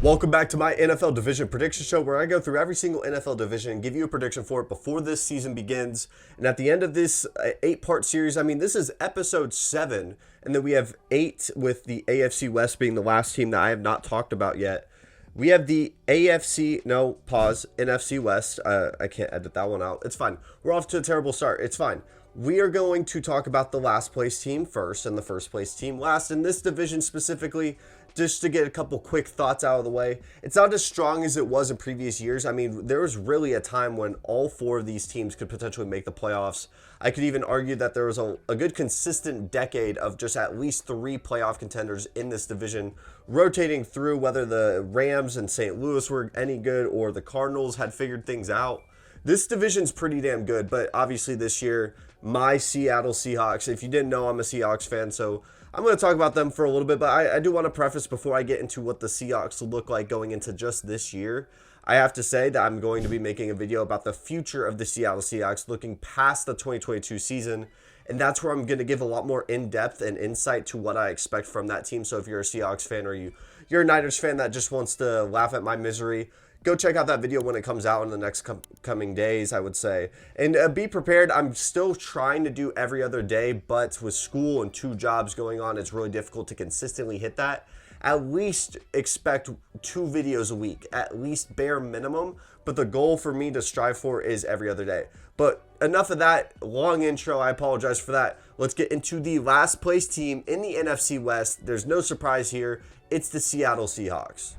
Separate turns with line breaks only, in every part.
Welcome back to my NFL Division Prediction Show, where I go through every single NFL division and give you a prediction for it before this season begins. And at the end of this 8-part series, this is episode 7, and then we have 8 with the AFC West being the last team that I have not talked about yet. We have the NFC West. I can't edit that one out. It's fine. We're off to a terrible start. It's fine. We are going to talk about the last place team first and the first place team last. In this division specifically, just to get a couple quick thoughts out of the way, it's not as strong as it was in previous years. There was really a time when all 4 of these teams could potentially make the playoffs. I could even argue that there was a good consistent decade of just at least 3 playoff contenders in this division, rotating through whether the Rams and St. Louis were any good or the Cardinals had figured things out. This division's pretty damn good, but obviously this year, my Seattle Seahawks, if you didn't know, I'm a Seahawks fan, so I'm going to talk about them for a little bit, but I do want to preface before I get into what the Seahawks look like going into just this year. I have to say that I'm going to be making a video about the future of the Seattle Seahawks looking past the 2022 season, and that's where I'm going to give a lot more in-depth and insight to what I expect from that team. So if you're a Seahawks fan or you're a Niners fan that just wants to laugh at my misery, go check out that video when it comes out in the next coming days, I would say. And be prepared. I'm still trying to do every other day, but with school and 2 jobs going on, it's really difficult to consistently hit that. At least expect 2 videos a week, at least bare minimum. But the goal for me to strive for is every other day. But enough of that long intro. I apologize for that. Let's get into the last place team in the NFC West. There's no surprise here. It's the Seattle Seahawks.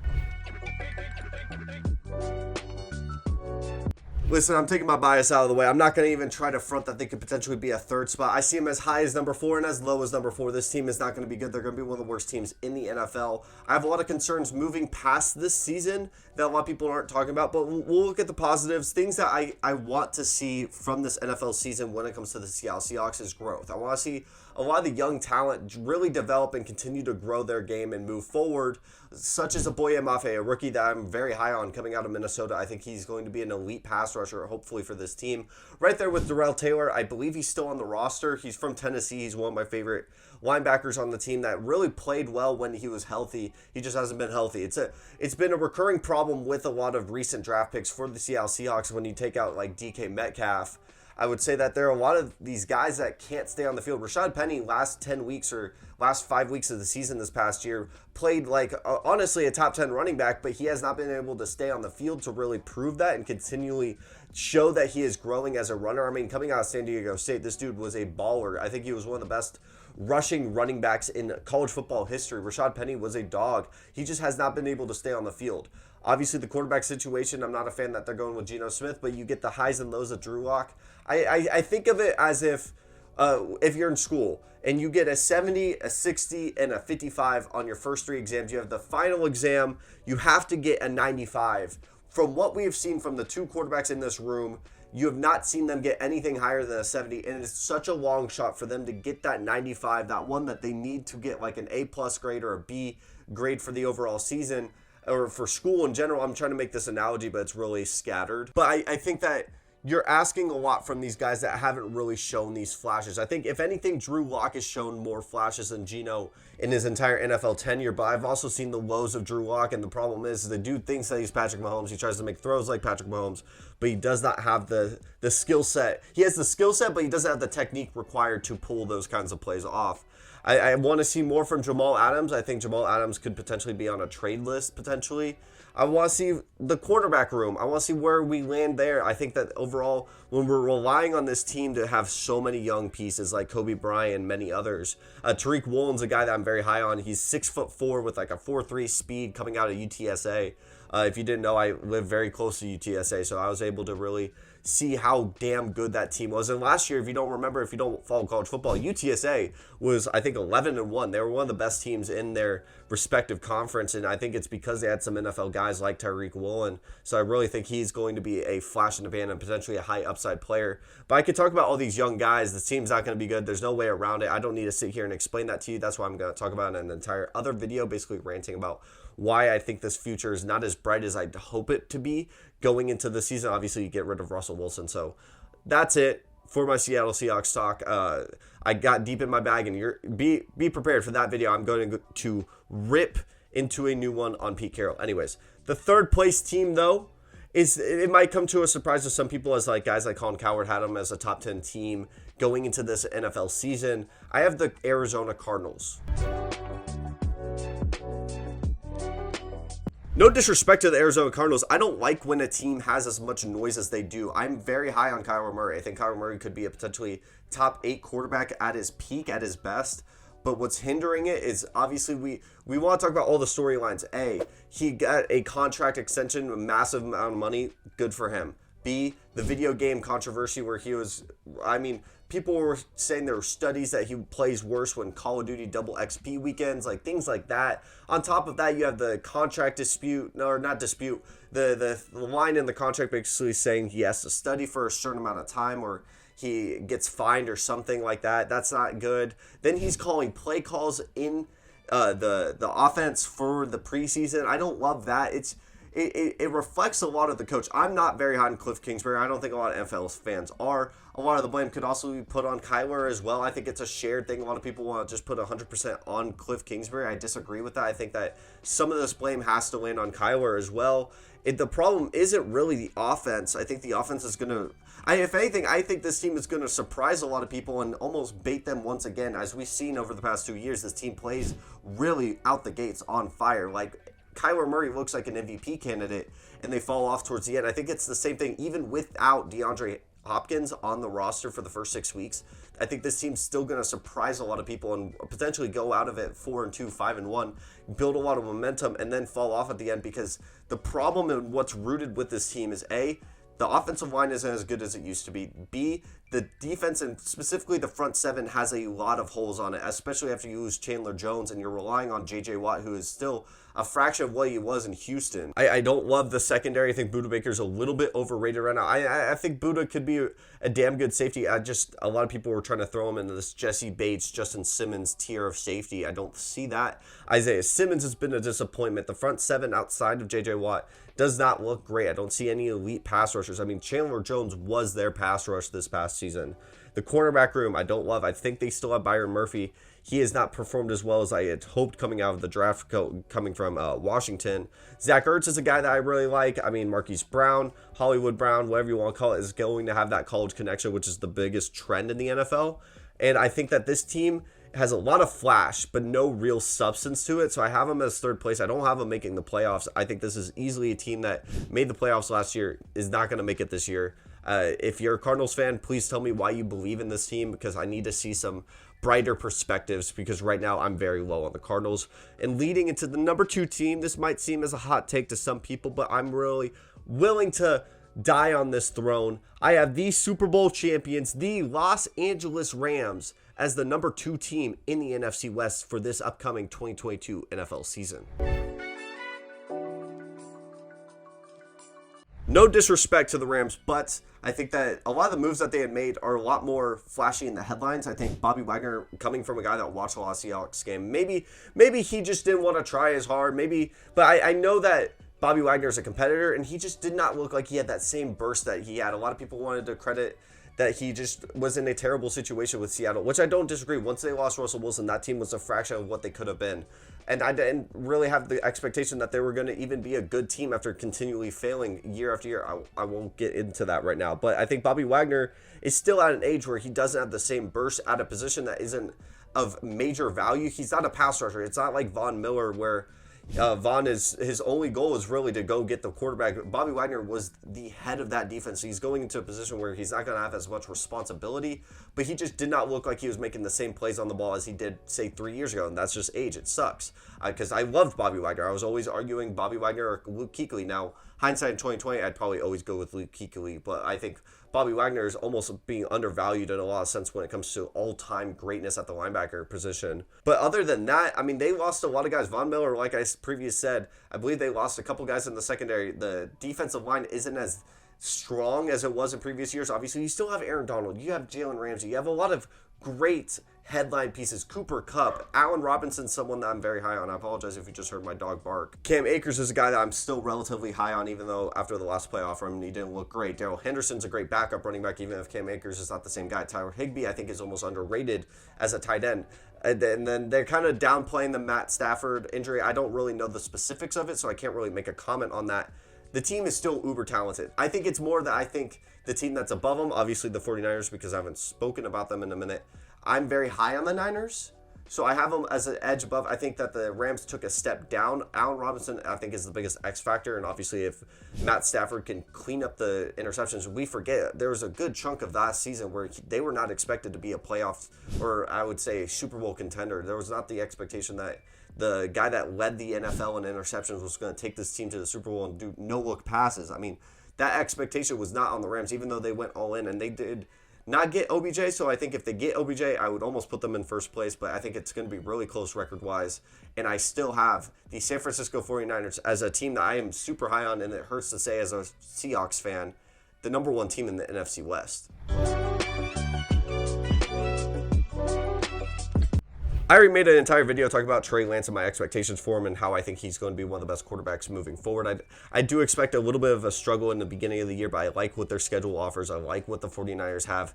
Listen, I'm taking my bias out of the way. I'm not going to even try to front that they could potentially be a 3rd spot. I see them as high as number 4 and as low as number 4. This team is not going to be good. They're going to be one of the worst teams in the NFL. I have a lot of concerns moving past this season that a lot of people aren't talking about, but we'll look at the positives. Things that I want to see from this NFL season when it comes to the Seattle Seahawks is growth. I want to see a lot of the young talent really develop and continue to grow their game and move forward, such as Boye Mafe, a rookie that I'm very high on coming out of Minnesota. I think he's going to be an elite pass rusher, hopefully, for this team. Right there with Darrell Taylor, I believe he's still on the roster. He's from Tennessee. He's one of my favorite linebackers on the team that really played well when he was healthy. He just hasn't been healthy. It's been a recurring problem with a lot of recent draft picks for the Seattle Seahawks when you take out like DK Metcalf. I would say that there are a lot of these guys that can't stay on the field. Rashad Penny, last 10 weeks or last 5 weeks of the season this past year, played like, honestly, a top 10 running back, but he has not been able to stay on the field to really prove that and continually show that he is growing as a runner. Coming out of San Diego State, this dude was a baller. I think he was one of the best rushing running backs in college football history. Rashad Penny was a dog. He just has not been able to stay on the field. Obviously, the quarterback situation, I'm not a fan that they're going with Geno Smith, but you get the highs and lows of Drew Lock. I think of it as if you're in school and you get a 70, a 60, and a 55 on your first 3 exams. You have the final exam. You have to get a 95. From what we have seen from the 2 quarterbacks in this room, you have not seen them get anything higher than a 70, and it's such a long shot for them to get that 95, that one that they need to get like an A+ grade or a B grade for the overall season, or for school in general. I'm trying to make this analogy, but it's really scattered. But I think that you're asking a lot from these guys that haven't really shown these flashes. I think, if anything, Drew Lock has shown more flashes than Geno in his entire NFL tenure, but I've also seen the lows of Drew Lock, and the problem is the dude thinks that he's Patrick Mahomes. He tries to make throws like Patrick Mahomes, but he does not have the skill set. He has the skill set, but he doesn't have the technique required to pull those kinds of plays off. I want to see more from Jamal Adams. I think Jamal Adams could potentially be on a trade list, potentially. I want to see the quarterback room. I want to see where we land there. I think that overall, when we're relying on this team to have so many young pieces like Kobe Bryant and many others, Tariq Woolen's a guy that I'm very high on. He's 6'4" with like a 4.3 speed coming out of UTSA. If you didn't know, I live very close to UTSA, so I was able to really see how damn good that team was. And last year, if you don't remember, if you don't follow college football, UTSA was, I think, 11-1. They were one of the best teams in their respective conference, and I think it's because they had some NFL guys like Tariq Woolen. So I really think he's going to be a flash in the pan and potentially a high upside player. But I could talk about all these young guys. The team's not going to be good. There's no way around it. I don't need to sit here and explain that to you. That's why I'm going to talk about it in an entire other video, basically ranting about why I think this future is not as bright as I'd hope it to be going into the season. Obviously, you get rid of Russell Wilson. So that's it for my Seattle Seahawks talk. I got deep in my bag, and be prepared for that video. I'm going to rip into a new one on Pete Carroll. Anyways, the third place team, though, it might come to a surprise to some people, as like guys like Colin Cowherd had them as a top 10 team going into this NFL season. I have the Arizona Cardinals. No disrespect to the Arizona Cardinals. I don't like when a team has as much noise as they do. I'm very high on Kyler Murray. I think Kyler Murray could be a potentially top 8 quarterback at his peak, at his best. But what's hindering it is obviously we want to talk about all the storylines. A, he got a contract extension, a massive amount of money. Good for him. B, the video game controversy where he was, people were saying there were studies that he plays worse when Call of Duty double XP weekends, like things like that. On top of that, you have the contract dispute, or not dispute, the line in the contract basically saying he has to study for a certain amount of time or he gets fined or something like that. That's not good. Then he's calling play calls in the offense for the preseason. I don't love that. It reflects a lot of the coach. I'm not very high on Cliff Kingsbury. I don't think a lot of NFL fans are. A lot of the blame could also be put on Kyler as well. I think it's a shared thing. A lot of people want to just put 100% on Cliff Kingsbury. I disagree with that. I think that some of this blame has to land on Kyler as well. The problem isn't really the offense. I think the offense is going to... if anything, I think this team is going to surprise a lot of people and almost bait them once again. As we've seen over the past 2 years, this team plays really out the gates on fire. Like, Kyler Murray looks like an MVP candidate, and they fall off towards the end. I think it's the same thing even without DeAndre Hopkins on the roster for the first 6 weeks. I think this team's still going to surprise a lot of people and potentially go out of it 4-2, 5-1, build a lot of momentum, and then fall off at the end, because the problem and what's rooted with this team is A, the offensive line isn't as good as it used to be. B, the defense, and specifically the front seven, has a lot of holes on it, especially after you lose Chandler Jones and you're relying on J.J. Watt, who is still a fraction of what he was in Houston. I don't love the secondary. I think Budda Baker's a little bit overrated right now. I think Budda could be a damn good safety. A lot of people were trying to throw him into this Jesse Bates, Justin Simmons tier of safety. I don't see that. Isaiah Simmons has been a disappointment. The front seven outside of J.J. Watt does not look great. I don't see any elite pass rushers. Chandler Jones was their pass rush this past season. The cornerback room, I don't love. I think they still have Byron Murphy. He has not performed as well as I had hoped coming out of the draft coming from Washington. Zach Ertz is a guy that I really like. Marquise Brown, Hollywood Brown, whatever you want to call it, is going to have that college connection, which is the biggest trend in the NFL. And I think that this team has a lot of flash, but no real substance to it. So I have them as third place. I don't have them making the playoffs. I think this is easily a team that made the playoffs last year, is not going to make it this year. If you're a Cardinals fan, please tell me why you believe in this team, because I need to see some brighter perspectives, because right now I'm very low on the Cardinals. And leading into the number 2 team, this might seem as a hot take to some people, but I'm really willing to die on this throne. I have the Super Bowl champions, the Los Angeles Rams, as the number 2 team in the NFC West for this upcoming 2022 NFL season. No disrespect to the Rams, but I think that a lot of the moves that they had made are a lot more flashy in the headlines. I think Bobby Wagner, coming from a guy that watched a lot of Seahawks game, maybe he just didn't want to try as hard. But I know that Bobby Wagner is a competitor, and he just did not look like he had that same burst that he had. A lot of people wanted to credit that he just was in a terrible situation with Seattle, which I don't disagree. Once they lost Russell Wilson, that team was a fraction of what they could have been. And I didn't really have the expectation that they were going to even be a good team after continually failing year after year. I won't get into that right now. But I think Bobby Wagner is still at an age where he doesn't have the same burst at a position that isn't of major value. He's not a pass rusher. It's not like Von Miller, where Von his only goal is really to go get the quarterback. Bobby Wagner was the head of that defense. He's going into a position where he's not going to have as much responsibility, but he just did not look like he was making the same plays on the ball as he did, say, 3 years ago, and that's just age. It sucks, because I loved Bobby Wagner. I was always arguing Bobby Wagner or Luke Kuechly. Now, hindsight in 2020, I'd probably always go with Luke Kuechly, but I think Bobby Wagner is almost being undervalued in a lot of sense when it comes to all-time greatness at the linebacker position. But other than that, they lost a lot of guys. Von Miller, like I previously said, I believe they lost a couple guys in the secondary. The defensive line isn't as strong as it was in previous years. Obviously, you still have Aaron Donald, you have Jalen Ramsey, you have a lot of great headline pieces. Cooper Kupp, Allen Robinson, someone that I'm very high on. I apologize if you just heard my dog bark. Cam Akers is a guy that I'm still relatively high on, even though after the last playoff run, he didn't look great. Darrell Henderson's a great backup running back, even if Cam Akers is not the same guy. Tyler Higbee, I think, is almost underrated as a tight end. And then they're kind of downplaying the Matt Stafford injury. I don't really know the specifics of it, so I can't really make a comment on that. The team is still uber talented. I think it's more that I think the team that's above them, obviously the 49ers, because I haven't spoken about them in a minute, I'm very high on the Niners, so I have them as an edge above. I think that the Rams took a step down. Allen Robinson, I think, is the biggest X factor, and obviously if Matt Stafford can clean up the interceptions, we forget there was a good chunk of last season where they were not expected to be a playoff, or I would say a Super Bowl contender. There was not the expectation that the guy that led the NFL in interceptions was going to take this team to the Super Bowl and do no-look passes. I mean, that expectation was not on the Rams, even though they went all in, and they did not get OBJ, so I think if they get OBJ, I would almost put them in first place, but I think it's going to be really close record-wise, and I still have the San Francisco 49ers as a team that I am super high on, and it hurts to say as a Seahawks fan, the number one team in the NFC West. I already made an entire video talking about Trey Lance and my expectations for him and how I think he's going to be one of the best quarterbacks moving forward. I do expect a little bit of a struggle in the beginning of the year, but I like what their schedule offers. I like what the 49ers have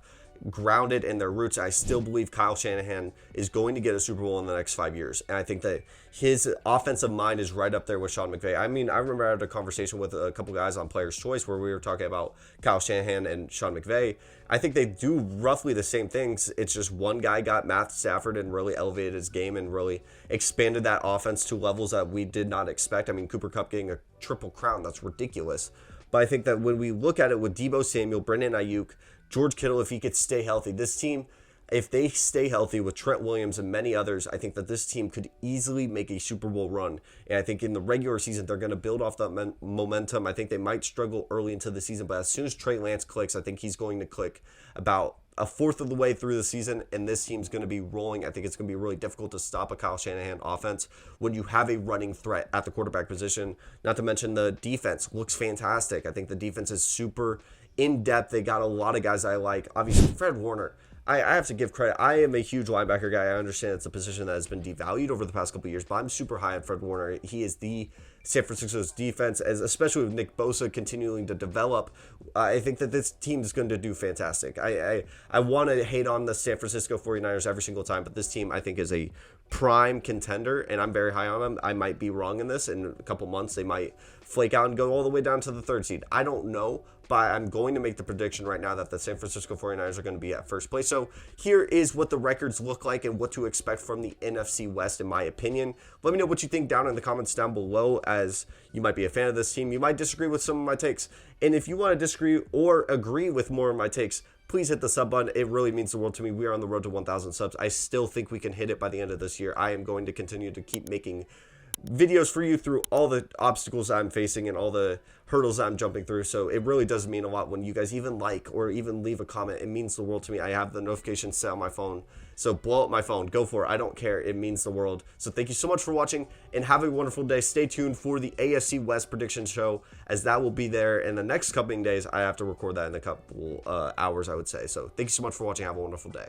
grounded in their roots. I still believe Kyle Shanahan is going to get a Super Bowl in the next 5 years. And I think that his offensive mind is right up there with Sean McVay. I mean, I remember I had a conversation with a couple guys on Players' Choice where we were talking about Kyle Shanahan and Sean McVay. I think they do roughly the same things. It's just one guy got Matt Stafford and really elevated his game and really expanded that offense to levels that we did not expect. I mean, Cooper Kupp getting a triple crown, that's ridiculous. But I think that when we look at it with Deebo Samuel, Brandon Ayuk, George Kittle, if he could stay healthy, this team, if they stay healthy with Trent Williams and many others, I think that this team could easily make a Super Bowl run. And I think in the regular season, they're going to build off that momentum. I think they might struggle early into the season, but as soon as Trey Lance clicks, I think he's going to click about a fourth of the way through the season, and this team's going to be rolling. I think it's going to be really difficult to stop a Kyle Shanahan offense when you have a running threat at the quarterback position. Not to mention the defense looks fantastic. I think the defense is super in-depth. They got a lot of guys I like. Obviously, Fred Warner, I have to give credit. I am a huge linebacker guy. I understand it's a position that has been devalued over the past couple of years, but I'm super high on Fred Warner. He is the San Francisco's defense, especially with Nick Bosa continuing to develop. I think that this team is going to do fantastic. I want to hate on the San Francisco 49ers every single time, but this team I think is a prime contender, and I'm very high on them. I might be wrong in this. In a couple months, they might flake out and go all the way down to the third seed. I don't know, but I'm going to make the prediction right now that the San Francisco 49ers are going to be at first place. So here is what the records look like and what to expect from the NFC West, in my opinion. Let me know what you think down in the comments down below, as you might be a fan of this team. You might disagree with some of my takes. And if you want to disagree or agree with more of my takes, please hit the sub button. It really means the world to me. We are on the road to 1,000 subs. I still think we can hit it by the end of this year. I am going to continue to keep making videos for you through all the obstacles I'm facing and all the hurdles I'm jumping through. So it really does mean a lot when you guys even like or even leave a comment. It means the world to me. I have the notifications set on my phone, so blow up my phone. Go for it. I don't care. It means the world. So thank you so much for watching, and have a wonderful day. Stay tuned for the AFC West prediction show, as that will be there in the next coming days. I have to record that in a couple hours, I would say. So thank you so much for watching. Have a wonderful day.